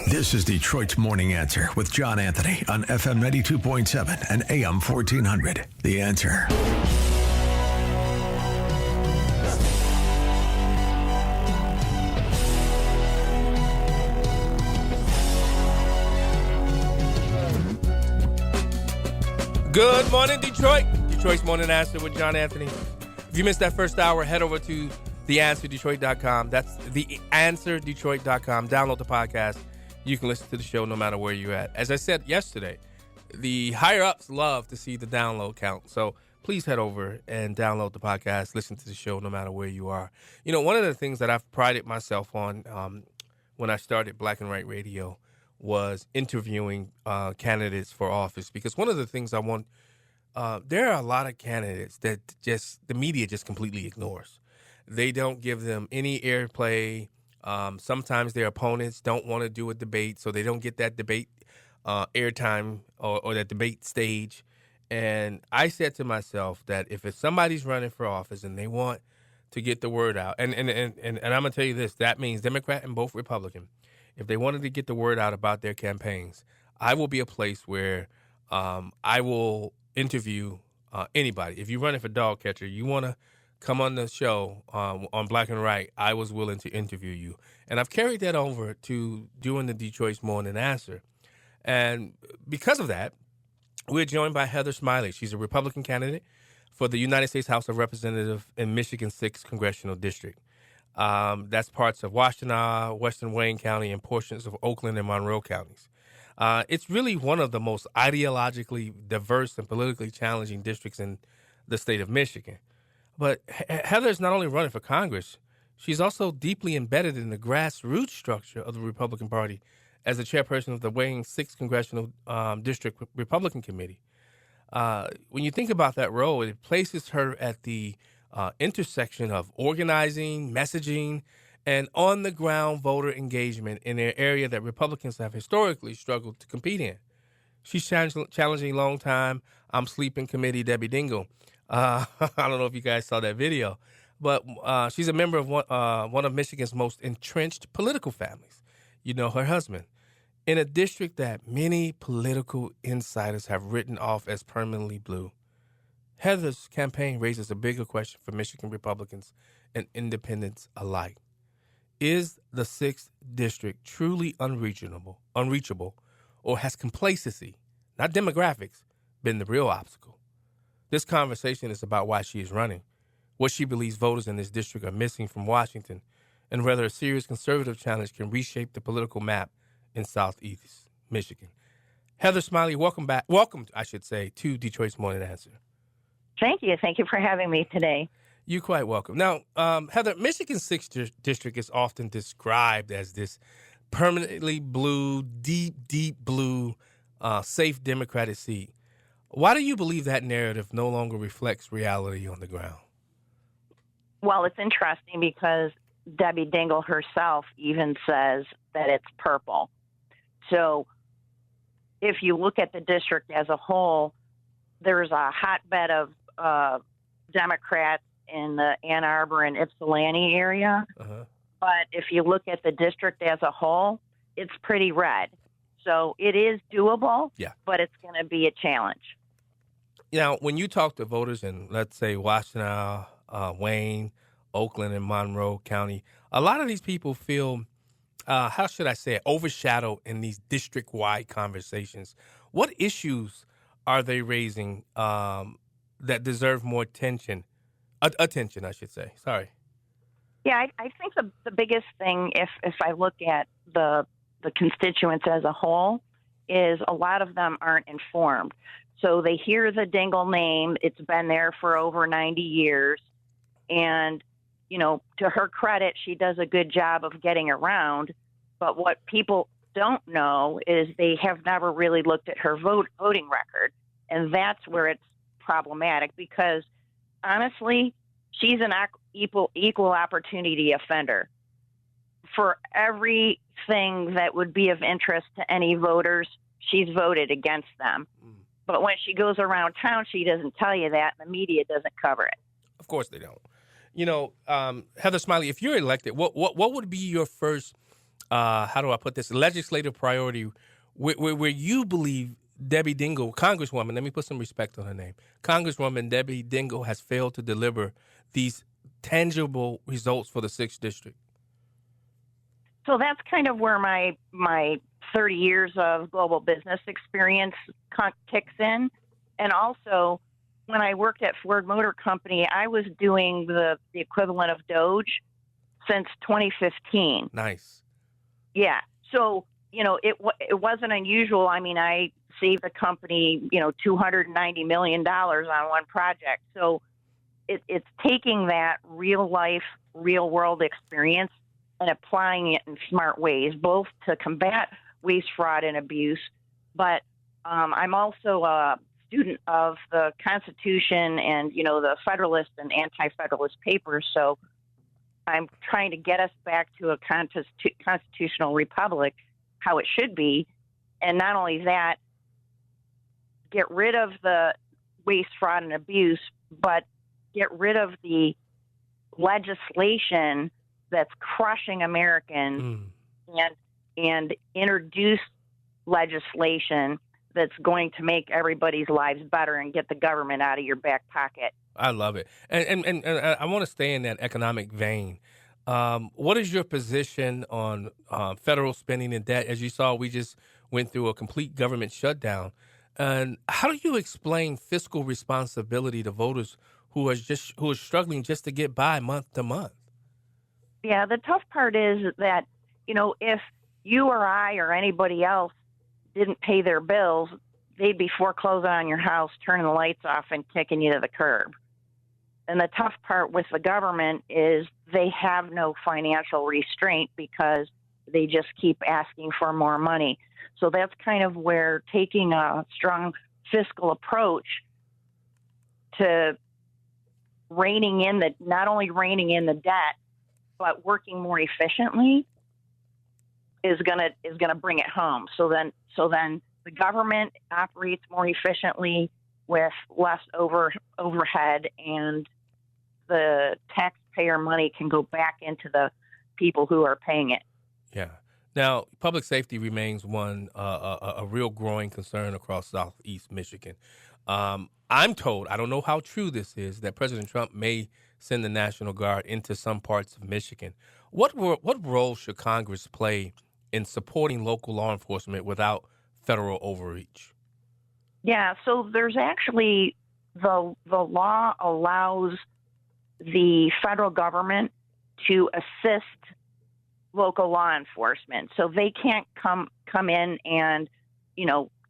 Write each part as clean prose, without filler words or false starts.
This is Detroit's Morning Answer with John Anthony on FM 92.7 and AM 1400. The Answer. Good morning, Detroit. Detroit's Morning Answer with John Anthony. If you missed that first hour, head over to theanswerdetroit.com. That's theanswerdetroit.com. Download the podcast. You can listen to the show no matter where you're at. As I said yesterday, the higher-ups love to see the download count. So please head over and download the podcast. Listen to the show no matter where you are. You know, one of the things that I've prided myself on when I started Black and White Radio was interviewing candidates for office. Because one of the things I want, there are a lot of candidates that the media just completely ignores. They don't give them any airplay. Sometimes their opponents don't want to do a debate, so they don't get that debate airtime or that debate stage. And I said to myself that if somebody's running for office and they want to get the word out, and I'm going to tell you this, that means Democrat and both Republican, if they wanted to get the word out about their campaigns, I will be a place where I will interview anybody. If you're running for dog catcher, you want to come on the show on Black and White, I was willing to interview you. And I've carried that over to doing the Detroit's Morning Answer. And because of that, we're joined by Heather Smiley. She's a Republican candidate for the United States House of Representatives in Michigan's 6th Congressional District. That's parts of Washtenaw, Western Wayne County, and portions of Oakland and Monroe counties. It's really one of the most ideologically diverse and politically challenging districts in the state of Michigan. But Heather's not only running for Congress, she's also deeply embedded in the grassroots structure of the Republican Party as the chairperson of the Wayne 6th Congressional District Republican Committee. When you think about that role, it places her at the intersection of organizing, messaging, and on-the-ground voter engagement in an area that Republicans have historically struggled to compete in. She's challenging longtime I'm Sleeping Committee Debbie Dingell. I don't know if you guys saw that video, but she's a member of one of Michigan's most entrenched political families. You know, her husband, in a district that many political insiders have written off as permanently blue. Heather's campaign raises a bigger question for Michigan Republicans and independents alike. Is the 6th District truly unreachable, or has complacency, not demographics, been the real obstacle? This conversation is about why she is running, what she believes voters in this district are missing from Washington, and whether a serious conservative challenge can reshape the political map in Southeast Michigan. Heather Smiley, welcome back. Welcome, I should say, to Detroit's Morning Answer. Thank you. Thank you for having me today. You're quite welcome. Now, Heather, Michigan's 6th District is often described as this permanently blue, deep blue, safe Democratic seat. Why do you believe that narrative no longer reflects reality on the ground? Well, it's interesting because Debbie Dingell herself even says that it's purple. So if you look at the district as a whole, there's a hotbed of Democrats in the Ann Arbor and Ypsilanti area. Uh-huh. But if you look at the district as a whole, it's pretty red. So it is doable, but it's going to be a challenge. Now, when you talk to voters in, let's say, Washtenaw, Wayne, Oakland, and Monroe County, a lot of these people feel, how should I say it, overshadowed in these district-wide conversations. What issues are they raising that deserve more attention, I should say? Sorry. Yeah, I think the biggest thing, if I look at the constituents as a whole, is a lot of them aren't informed. So they hear the Dingell name. It's been there for over 90 years. And, you know, to her credit, she does a good job of getting around. But what people don't know is they have never really looked at her voting record. And that's where it's problematic because, honestly, she's an equal opportunity offender. For everything that would be of interest to any voters, she's voted against them. But when she goes around town, she doesn't tell you that, and the media doesn't cover it. Of course they don't. You know, Heather Smiley, if you're elected, what would be your first how do I put this, legislative priority where you believe Debbie Dingell, Congresswoman, let me put some respect on her name, Congresswoman Debbie Dingell has failed to deliver these tangible results for the 6th District? So that's kind of where my 30 years of global business experience kicks in. And also, when I worked at Ford Motor Company, I was doing the equivalent of Doge since 2015. Nice. Yeah. So, it wasn't unusual. I mean, I saved the company, $290 million on one project. So it's taking that real life, real world experience and applying it in smart ways, both to combat waste, fraud, and abuse. But I'm also a student of the Constitution and, the Federalist and Anti-Federalist papers. So I'm trying to get us back to a constitutional republic, how it should be. And not only that, get rid of the waste, fraud, and abuse, but get rid of the legislation that's crushing Americans and introduce legislation that's going to make everybody's lives better and get the government out of your back pocket. I love it. And I want to stay in that economic vein. What is your position on federal spending and debt? As you saw, we just went through a complete government shutdown. And how do you explain fiscal responsibility to voters who are struggling just to get by month to month? Yeah, the tough part is that, if you or I or anybody else didn't pay their bills, they'd be foreclosing on your house, turning the lights off, and kicking you to the curb. And the tough part with the government is they have no financial restraint because they just keep asking for more money. So that's kind of where taking a strong fiscal approach to not only reining in the debt, but working more efficiently is gonna bring it home. So then the government operates more efficiently with less overhead, and the taxpayer money can go back into the people who are paying it. Yeah. Now, public safety remains a real growing concern across Southeast Michigan. I'm told, I don't know how true this is, that President Trump may send the National Guard into some parts of Michigan. What role should Congress play in supporting local law enforcement without federal overreach? Yeah, so there's actually the law allows the federal government to assist local law enforcement. So they can't come in and,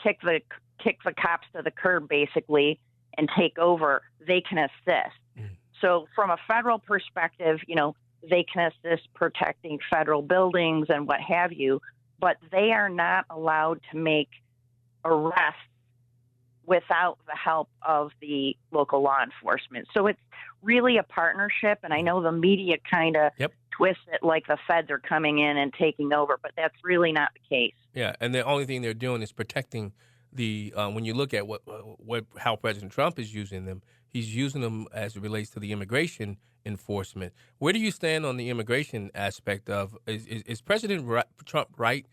kick the cops to the curb basically and take over. They can assist. So from a federal perspective, they can assist protecting federal buildings and what have you, but they are not allowed to make arrests without the help of the local law enforcement. So it's really a partnership, and I know the media kind of twists it like the feds are coming in and taking over, but that's really not the case. Yeah, and the only thing they're doing is protecting the when you look at how President Trump is using them, he's using them as it relates to the immigration enforcement. Where do you stand on the immigration aspect of is President Trump right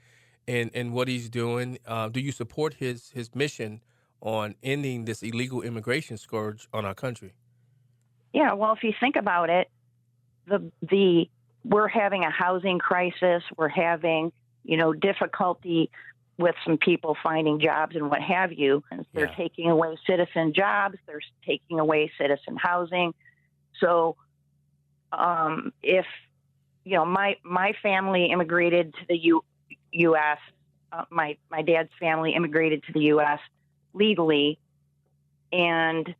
in what he's doing? Do you support his mission on ending this illegal immigration scourge on our country? Yeah, well, if you think about it, we're having a housing crisis. We're having, difficulty with some people finding jobs and what have you. And they're taking away citizen jobs. They're taking away citizen housing. So if, my family immigrated to the U.S., my dad's family immigrated to the U.S. legally, and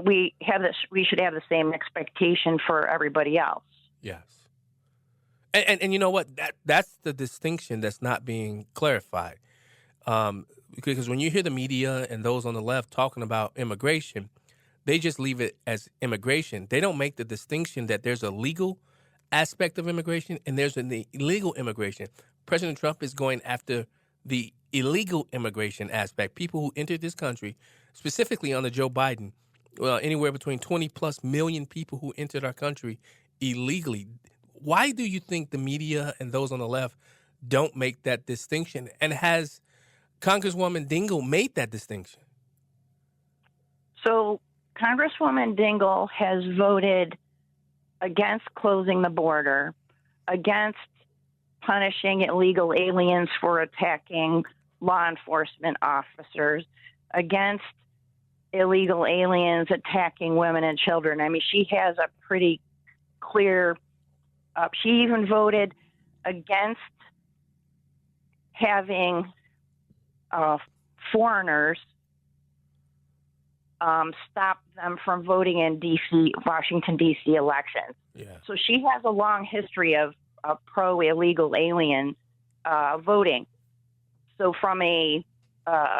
we should have the same expectation for everybody else. Yes. And you know what? That's the distinction that's not being clarified. Because when you hear the media and those on the left talking about immigration, they just leave it as immigration. They don't make the distinction that there's a legal aspect of immigration and there's an illegal immigration. President Trump is going after the illegal immigration aspect, people who entered this country, specifically under Joe Biden, anywhere between 20 plus million people who entered our country illegally. Why do you think the media and those on the left don't make that distinction. And has Congresswoman Dingell made that distinction? So Congresswoman Dingell has voted against closing the border, against punishing illegal aliens for attacking law enforcement officers, against illegal aliens attacking women and children. I mean, she has a pretty clear, she even voted against having foreigners stop them from voting in Washington, D.C. elections. Yeah. So she has a long history of pro-illegal alien voting. So from a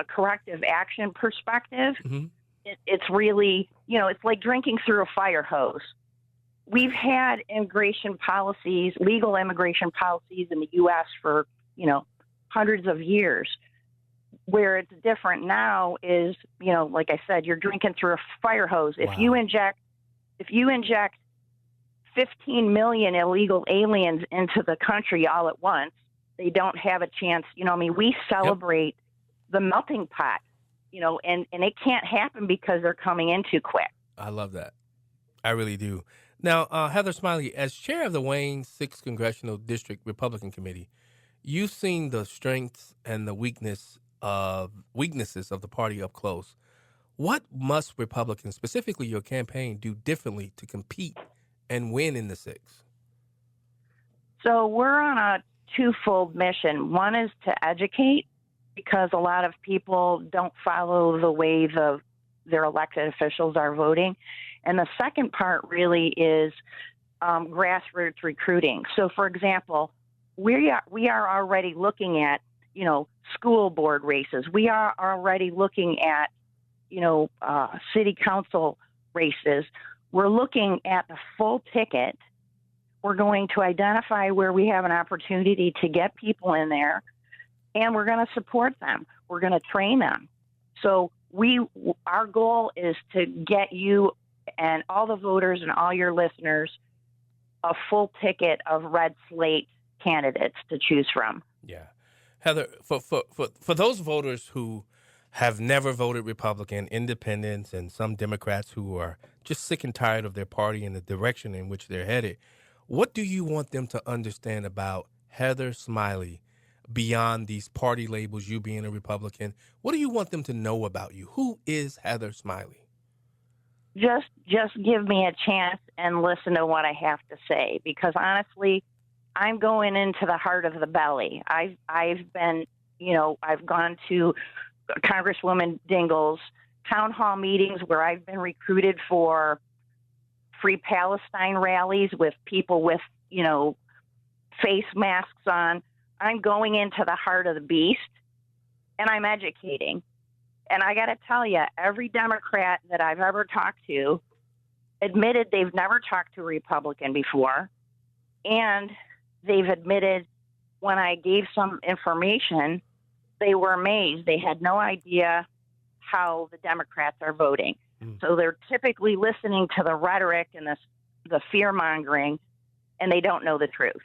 corrective action perspective, it's really, it's like drinking through a fire hose. We've had immigration policies, legal immigration policies in the U.S. for, hundreds of years. Where it's different now is, like I said, you're drinking through a fire hose. Wow. If you inject 15 million illegal aliens into the country all at once, they don't have a chance. We celebrate the melting pot, and it can't happen because they're coming in too quick. I love that. I really do. Now, Heather Smiley, as chair of the Wayne 6th Congressional District Republican Committee, you've seen the strengths and the weaknesses of the party up close. What must Republicans, specifically your campaign, do differently to compete and win in the 6th? So we're on a twofold mission. One is to educate, because a lot of people don't follow the way their elected officials are voting. And the second part really is grassroots recruiting. So, for example, we are already looking at, school board races. We are already looking at, city council races. We're looking at the full ticket. We're going to identify where we have an opportunity to get people in there, and we're going to support them. We're going to train them. So our goal is to get you and all the voters and all your listeners a full ticket of red slate candidates to choose from. Yeah. Heather, for those voters who have never voted Republican, independents, and some Democrats who are just sick and tired of their party and the direction in which they're headed, what do you want them to understand about Heather Smiley beyond these party labels, you being a Republican? What do you want them to know about you? Who is Heather Smiley? Just give me a chance and listen to what I have to say, because honestly, I'm going into the heart of the belly. I've been, I've gone to Congresswoman Dingell's town hall meetings where I've been recruited for Free Palestine rallies with people with, face masks on. I'm going into the heart of the beast, and I'm educating. And I got to tell you, every Democrat that I've ever talked to admitted they've never talked to a Republican before, and they've admitted when I gave some information, they were amazed. They had no idea how the Democrats are voting. So they're typically listening to the rhetoric and the fear-mongering, and they don't know the truth.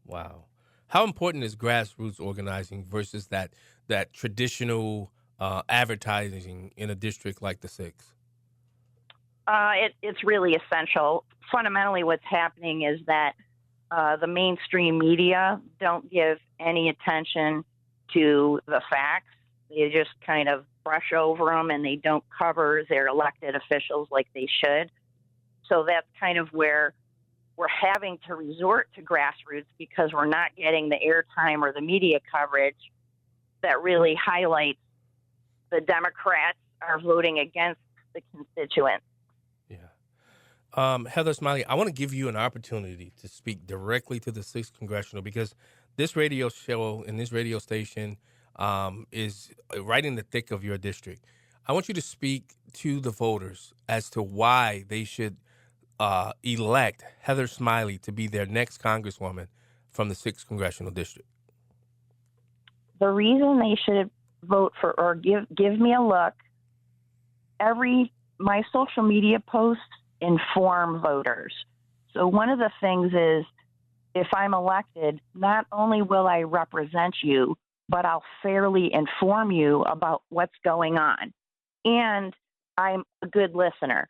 Wow. How important is grassroots organizing versus that traditional advertising in a district like the 6th? It's really essential. Fundamentally, what's happening is that the mainstream media don't give any attention to the facts. They just kind of brush over them, and they don't cover their elected officials like they should. So that's kind of where we're having to resort to grassroots, because we're not getting the airtime or the media coverage that really highlights the Democrats are voting against the constituents. Yeah. Heather Smiley, I want to give you an opportunity to speak directly to the 6th Congressional, because this radio show and this radio station is right in the thick of your district. I want you to speak to the voters as to why they should elect Heather Smiley to be their next Congresswoman from the 6th Congressional District. The reason they should vote for or give me a look, my social media posts inform voters. So one of the things is if I'm elected, not only will I represent you, but I'll fairly inform you about what's going on. And I'm a good listener.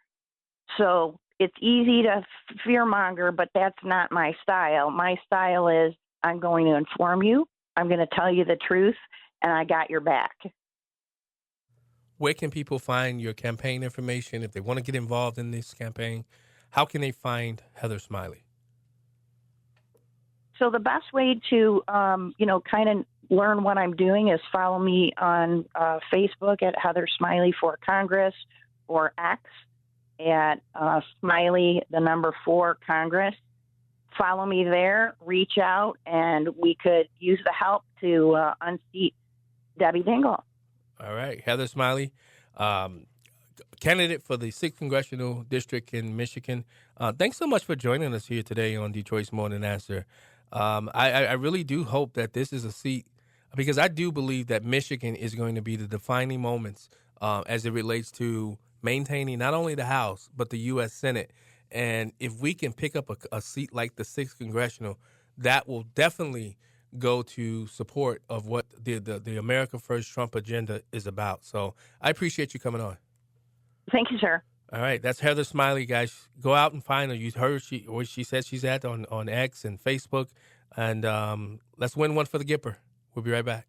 So it's easy to fearmonger, but that's not my style. My style is I'm going to inform you, I'm going to tell you the truth, and I got your back. Where can people find your campaign information if they want to get involved in this campaign? How can they find Heather Smiley? So the best way to, kind of learn what I'm doing is follow me on Facebook at Heather Smiley for Congress, or X at Smiley, the number 4 Congress. Follow me there, reach out, and we could use the help to unseat Debbie Dingell. All right. Heather Smiley, candidate for the 6th Congressional District in Michigan. Thanks so much for joining us here today on Detroit's Morning Answer. I really do hope that this is a seat, because I do believe that Michigan is going to be the defining moments as it relates to maintaining not only the House, but the U.S. Senate. And if we can pick up a seat like the 6th Congressional, that will definitely go to support of what the America First Trump agenda is about. So I appreciate you coming on. Thank you, sir. All right. That's Heather Smiley, guys. Go out and find her. You heard what she said she's at on X and Facebook. And let's win one for the Gipper. We'll be right back.